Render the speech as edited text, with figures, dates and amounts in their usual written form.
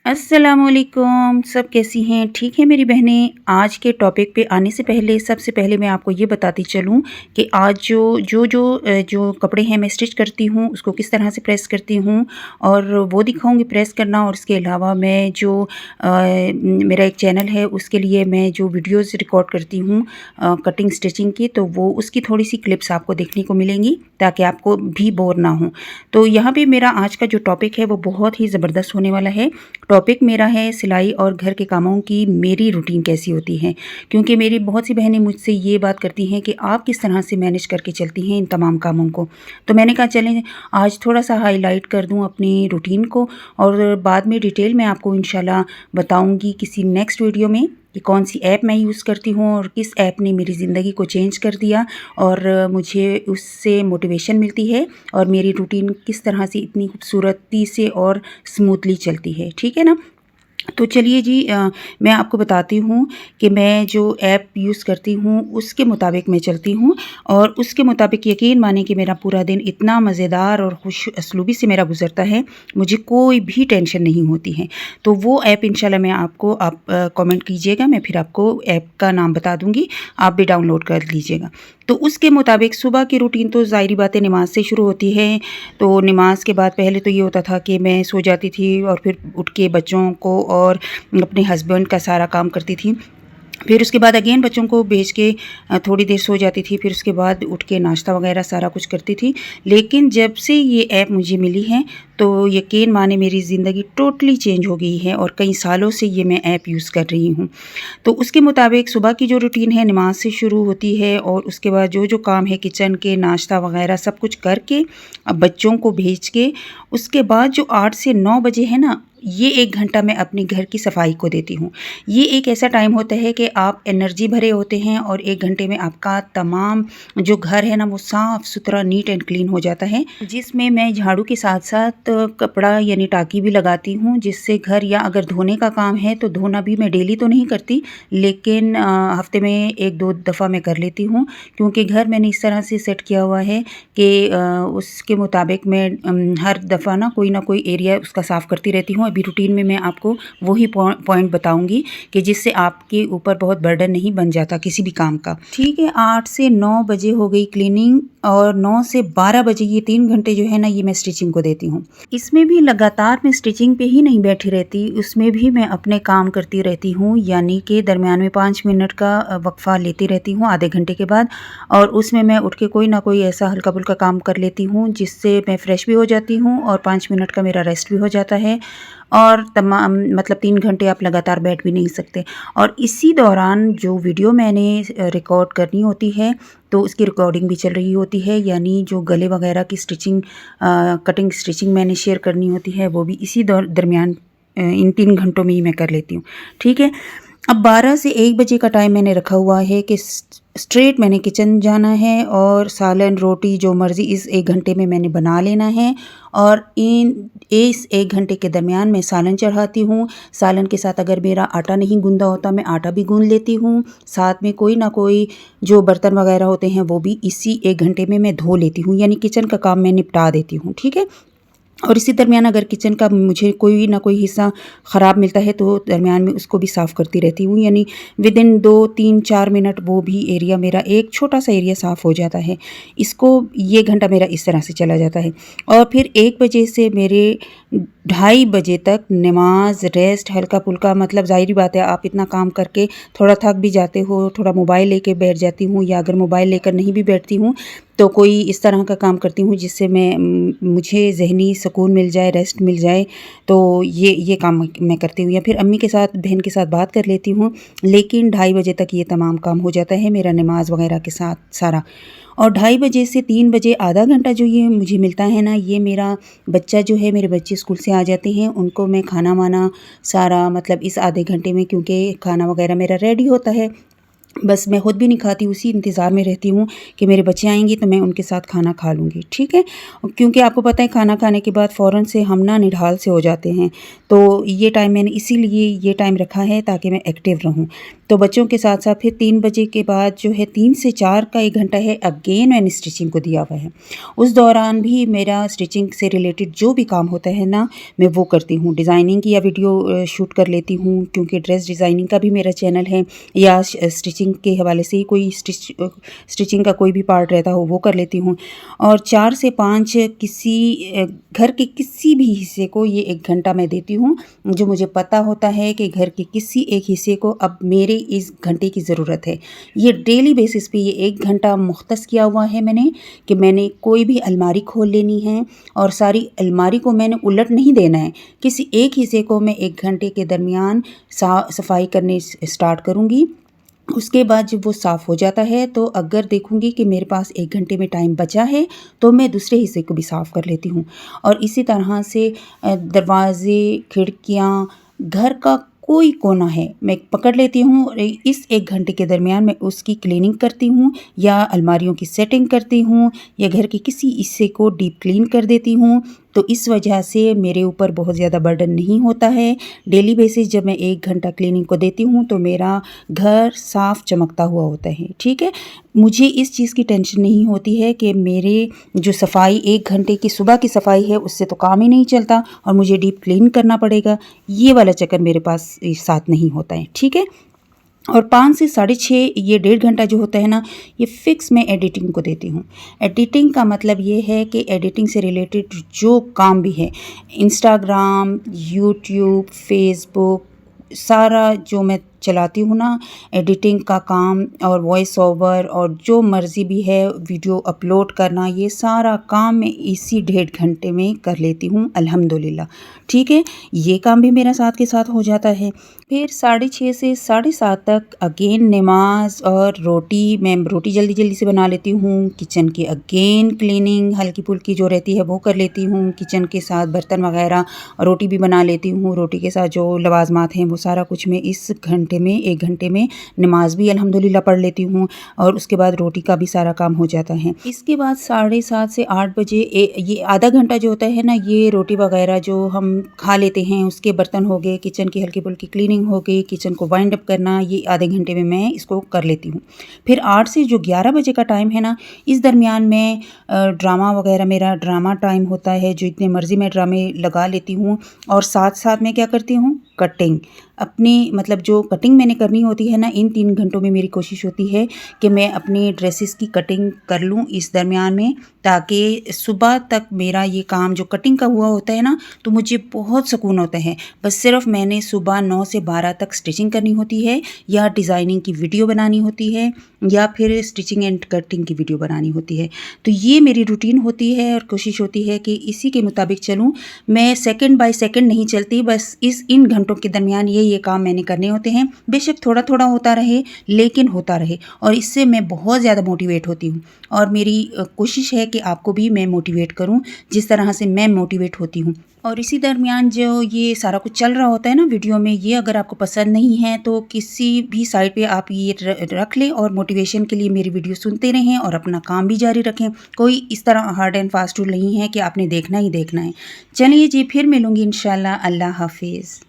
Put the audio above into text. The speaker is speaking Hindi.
अस्सलामुअलैकुम, सब कैसी हैं? ठीक है मेरी बहनें। आज के टॉपिक पे आने से पहले सबसे पहले मैं आपको ये बताती चलूँ कि आज जो कपड़े हैं मैं स्टिच करती हूँ उसको किस तरह से प्रेस करती हूँ और वो दिखाऊँगी प्रेस करना। और इसके अलावा मैं जो मेरा एक चैनल है उसके लिए मैं जो वीडियोज़ रिकॉर्ड करती हूँ कटिंग स्टिचिंग की, तो वो उसकी थोड़ी-सी क्लिप्स आपको देखने को मिलेंगी ताकि आपको भी बोर ना हो। तो यहाँ पे मेरा आज का जो टॉपिक है वो बहुत ही ज़बरदस्त होने वाला है। टॉपिक मेरा है सिलाई और घर के कामों की मेरी रूटीन कैसी होती है, क्योंकि मेरी बहुत सी बहनें मुझसे ये बात करती हैं कि आप किस तरह से मैनेज करके चलती हैं इन तमाम कामों को। तो मैंने कहा चलें आज थोड़ा सा हाईलाइट कर दूं अपनी रूटीन को, और बाद में डिटेल में आपको इंशाल्लाह बताऊंगी किसी नेक्स्ट वीडियो में कि कौन सी ऐप मैं यूज़ करती हूँ और किस ऐप ने मेरी ज़िंदगी को चेंज कर दिया और मुझे उससे मोटिवेशन मिलती है और मेरी रूटीन किस तरह से इतनी खूबसूरती से और स्मूथली चलती है। ठीक है ना? तो चलिए जी, मैं आपको बताती हूँ कि मैं जो ऐप यूज़ करती हूँ उसके मुताबिक मैं चलती हूँ और उसके मुताबिक यकीन माने कि मेरा पूरा दिन इतना मज़ेदार और खुश असलूबी से मेरा गुज़रता है, मुझे कोई भी टेंशन नहीं होती है। तो वो ऐप इंशाल्लाह मैं आपको आप कमेंट कीजिएगा, मैं फिर आपको ऐप का नाम बता दूँगी, आप भी डाउनलोड कर लीजिएगा। तो उसके मुताबिक सुबह की रूटीन तो ज़ाहिर बात है नमाज़ से शुरू होती है। तो नमाज के बाद पहले तो ये होता था कि मैं सो जाती थी और फिर उठ के बच्चों को और अपने हस्बैंड का सारा काम करती थी। फिर उसके बाद अगेन बच्चों को भेज के थोड़ी देर सो जाती थी। फिर उसके बाद उठ के नाश्ता वगैरह सारा कुछ करती थी। लेकिन जब से ये ऐप मुझे मिली है तो यकीन माने मेरी ज़िंदगी टोटली चेंज हो गई है और कई सालों से ये मैं ऐप यूज़ कर रही हूँ। तो उसके मुताबिक सुबह की जो रूटीन है नमाज से शुरू होती है और उसके बाद जो काम है किचन के नाश्ता वगैरह सब कुछ करके अब बच्चों को भेज के उसके बाद जो 8 से 9 बजे है ना, ये 1 घंटा मैं अपने घर की सफाई को देती हूँ। ये एक ऐसा टाइम होता है कि आप एनर्जी भरे होते हैं और 1 घंटे में आपका तमाम जो घर है ना वो साफ़-सुथरा नीट एंड क्लीन हो जाता है, जिसमें मैं झाड़ू के साथ-साथ कपड़ा यानी टाँकी भी लगाती हूँ, जिससे घर या अगर धोने का काम है तो धोना भी मैं डेली तो नहीं करती, लेकिन हफ़्ते में 1-2 दफ़ा मैं कर लेती हूँ, क्योंकि घर मैंने इस तरह से सेट किया हुआ है कि उसके मुताबिक मैं हर दफ़ा ना कोई एरिया उसका साफ़ करती रहती हूँ। अभी रूटीन में मैं आपको वही पॉइंट बताऊंगी कि जिससे आपके ऊपर बहुत बर्डन नहीं बन जाता किसी भी काम का। ठीक है, 8 से 9 बजे हो गई क्लीनिंग और 9 से 12 बजे ये 3 घंटे जो है ना ये मैं स्टिचिंग को देती हूँ। इसमें भी लगातार मैं स्टिचिंग पे ही नहीं बैठी रहती, उसमें भी मैं अपने काम करती रहती हूँ, यानी कि दरमियान में 5 मिनट का वक्फ़ा लेती रहती हूँ आधे घंटे के बाद, और उसमें मैं उठ के कोई ना कोई ऐसा हल्का-फुल्का काम कर लेती हूँ जिससे मैं फ़्रेश भी हो जाती हूँ और 5 मिनट का मेरा रेस्ट भी हो जाता है। और तमाम मतलब 3 घंटे आप लगातार बैठ भी नहीं सकते। और इसी दौरान जो वीडियो मैंने रिकॉर्ड करनी होती है तो उसकी रिकॉर्डिंग भी चल रही होती है, यानी जो गले वगैरह की स्टिचिंग कटिंग स्टिचिंग मैंने शेयर करनी होती है वो भी इसी दरमियान इन 3 घंटों में ही मैं कर लेती हूँ। ठीक है, अब 12 से 1 बजे का टाइम मैंने रखा हुआ है कि स्ट्रेट मैंने किचन जाना है और सालन रोटी जो मर्ज़ी इस 1 घंटे में मैंने बना लेना है। और इस 1 घंटे के दरमियान मैं सालन चढ़ाती हूँ। सालन के साथ अगर मेरा आटा नहीं गूँधा होता मैं आटा भी गूँध लेती हूँ। साथ में कोई ना कोई जो बर्तन वगैरह होते हैं वो भी इसी 1 घंटे में मैं धो लेती हूँ, यानी किचन का काम मैं निपटा देती हूँ। ठीक है? और इसी दरमियान अगर किचन का मुझे कोई ना कोई हिस्सा ख़राब मिलता है तो दरमियान में उसको भी साफ़ करती रहती हूँ, यानी विदिन 2-3-4 मिनट वो भी एरिया मेरा एक छोटा-सा एरिया साफ़ हो जाता है। इसको ये घंटा मेरा इस तरह से चला जाता है और फिर 1 बजे से मेरे 2:30 बजे तक नमाज, रेस्ट, हल्का-फुल्का, मतलब ज़ाहिर बात है आप इतना काम करके थोड़ा थक भी जाते हो, थोड़ा मोबाइल लेके बैठ जाती हूँ, या अगर मोबाइल लेकर नहीं भी बैठती हूँ तो कोई इस तरह का काम करती हूँ जिससे मुझे ज़हनी सुकून मिल जाए, रेस्ट मिल जाए। तो ये काम मैं करती हूँ, या फिर अम्मी के साथ, बहन के साथ बात कर लेती हूँ। लेकिन 2:30 बजे तक ये तमाम काम हो जाता है मेरा नमाज वगैरह के साथ सारा। और 2:30 बजे से 3 बजे आधा घंटा जो ये मुझे मिलता है ना, ये मेरा बच्चा जो है, मेरे बच्चे स्कूल से आ जाते हैं, उनको मैं खाना वाना सारा मतलब इस आधे घंटे में, क्योंकि खाना वगैरह मेरा रेडी होता है बस मैं खुद भी नहीं खाती, उसी इंतज़ार में रहती हूँ कि मेरे बच्चे आएँगे तो मैं उनके साथ खाना खा लूँगी, ठीक है? क्योंकि आपको पता है खाना खाने के बाद फ़ौरन से हम ना निढाल से हो जाते हैं, तो ये टाइम मैंने इसीलिए ये टाइम रखा है ताकि मैं एक्टिव रहूँ। तो बच्चों के साथ-साथ फिर 3 बजे के बाद जो है 3 से 4 का 1 घंटा है अगेन मैंने स्टिचिंग को दिया हुआ है। उस दौरान भी मेरा स्टिचिंग से रिलेटेड जो भी काम होता है ना, मैं वो करती हूँ। डिज़ाइनिंग की या वीडियो शूट कर लेती हूँ क्योंकि ड्रेस डिज़ाइनिंग का भी मेरा चैनल है, या स्टिचिंग के हवाले से ही कोई स्टिचिंग का कोई भी पार्ट रहता हो वो कर लेती हूँ। और 4 से 5 किसी घर के किसी भी हिस्से को ये 1 घंटा मैं देती हूँ, जो मुझे पता होता है कि घर के किसी एक हिस्से को अब मेरे इस घंटे की ज़रूरत है। ये डेली बेसिस पे ये 1 घंटा मुख्तस किया हुआ है मैंने, कि मैंने कोई भी अलमारी खोल लेनी है और सारी अलमारी को मैंने उलट नहीं देना है। किसी एक हिस्से को मैं 1 घंटे के दरमियान सफाई करने स्टार्ट करूँगी। उसके बाद जब वो साफ़ हो जाता है तो अगर देखूँगी कि मेरे पास 1 घंटे में टाइम बचा है तो मैं दूसरे हिस्से को भी साफ़ कर लेती हूँ। और इसी तरह से दरवाज़े, खिड़कियाँ, घर का कोई कोना है मैं पकड़ लेती हूँ और इस 1 घंटे के दरमियान मैं उसकी क्लीनिंग करती हूँ, या अलमारियों की सेटिंग करती हूँ, या घर के किसी हिस्से को डीप क्लीन कर देती हूँ। तो इस वजह से मेरे ऊपर बहुत ज़्यादा बर्डन नहीं होता है। डेली बेसिस जब मैं 1 घंटा क्लीनिंग को देती हूँ तो मेरा घर साफ़ चमकता हुआ होता है, ठीक है? मुझे इस चीज़ की टेंशन नहीं होती है कि मेरे जो सफाई 1 घंटे की सुबह की सफाई है उससे तो काम ही नहीं चलता और मुझे डीप क्लीन करना पड़ेगा। ये वाला चक्कर मेरे पास साथ नहीं होता है, ठीक है? और 5 से साढ़े 6 ये 1.5 घंटा जो होता है ना, ये फ़िक्स मैं एडिटिंग को देती हूँ। एडिटिंग का मतलब ये है कि एडिटिंग से रिलेटेड जो काम भी है, इंस्टाग्राम, यूट्यूब, फ़ेसबुक, सारा जो मैं चलाती हूँ ना, एडिटिंग का काम और वॉइस ओवर और जो मर्ज़ी भी है वीडियो अपलोड करना, ये सारा काम मैं इसी 1.5 घंटे में कर लेती हूँ अल्हम्दुलिल्लाह, ठीक है? ये काम भी मेरा साथ के साथ हो जाता है। फिर 6:30 से 7:30 तक अगेन नमाज़ और रोटी, मैं रोटी जल्दी-जल्दी से बना लेती हूँ। किचन की अगेन क्लीनिंग हल्की-फुल्की जो रहती है वो कर लेती हूँ। किचन के साथ बर्तन वग़ैरह, रोटी भी बना लेती हूँ। रोटी के साथ जो लवाज़मात हैं वो सारा कुछ मैं इस घंटे में 1 घंटे में नमाज़ भी अल्हम्दुलिल्लाह पढ़ लेती हूँ और उसके बाद रोटी का भी सारा काम हो जाता है। इसके बाद 7:30 से 8 बजे ये आधा घंटा जो होता है ना, ये रोटी वग़ैरह जो हम खा लेते हैं उसके बर्तन हो गए, किचन की हल्की-फुल्की क्लीनिंग हो गई, किचन को वाइंड अप करना, ये आधे घंटे में मैं इसको कर लेती हूँ। फिर 8 से जो 11 बजे का टाइम है ना, इस दरमियान मैं ड्रामा वग़ैरह, मेरा ड्रामा टाइम होता है, जो इतने मर्ज़ी मैं ड्रामे लगा लेती हूँ। और साथ-साथ मैं क्या करती हूँ, कटिंग अपनी, मतलब जो कटिंग मैंने करनी होती है ना, इन 3 घंटों में मेरी कोशिश होती है कि मैं अपनी ड्रेसेस की कटिंग कर लूँ इस दरमियान में, ताकि सुबह तक मेरा ये काम जो कटिंग का हुआ होता है ना, तो मुझे बहुत सुकून होता है। बस सिर्फ मैंने सुबह 9 से 12 तक स्टिचिंग करनी होती है, या डिज़ाइनिंग की वीडियो बनानी होती है, या फिर स्टिचिंग एंड कटिंग की वीडियो बनानी होती है। तो ये मेरी रूटीन होती है और कोशिश होती है कि इसी के मुताबिक चलूँ। मैं सेकंड बाय सेकंड नहीं चलती, बस इन घंटों के दरमियान ये काम मैंने करने होते हैं। बेशक थोड़ा-थोड़ा होता रहे, लेकिन होता रहे, और इससे मैं बहुत ज़्यादा मोटिवेट होती हूँ। और मेरी कोशिश है कि आपको भी मैं मोटिवेट करूँ, जिस तरह से मैं मोटिवेट होती हूँ। और इसी दरमियान जो ये सारा कुछ चल रहा होता है ना वीडियो में, ये अगर आपको पसंद नहीं है तो किसी भी साइड पे आप ये रख लें और मोटिवेशन के लिए मेरी वीडियो सुनते रहें और अपना काम भी जारी रखें। कोई इस तरह हार्ड एंड फास्ट रूल नहीं है कि आपने देखना ही देखना है। चलिए जी, फिर मिलूँगी इंशाल्लाह। अल्लाह हाफ़िज़।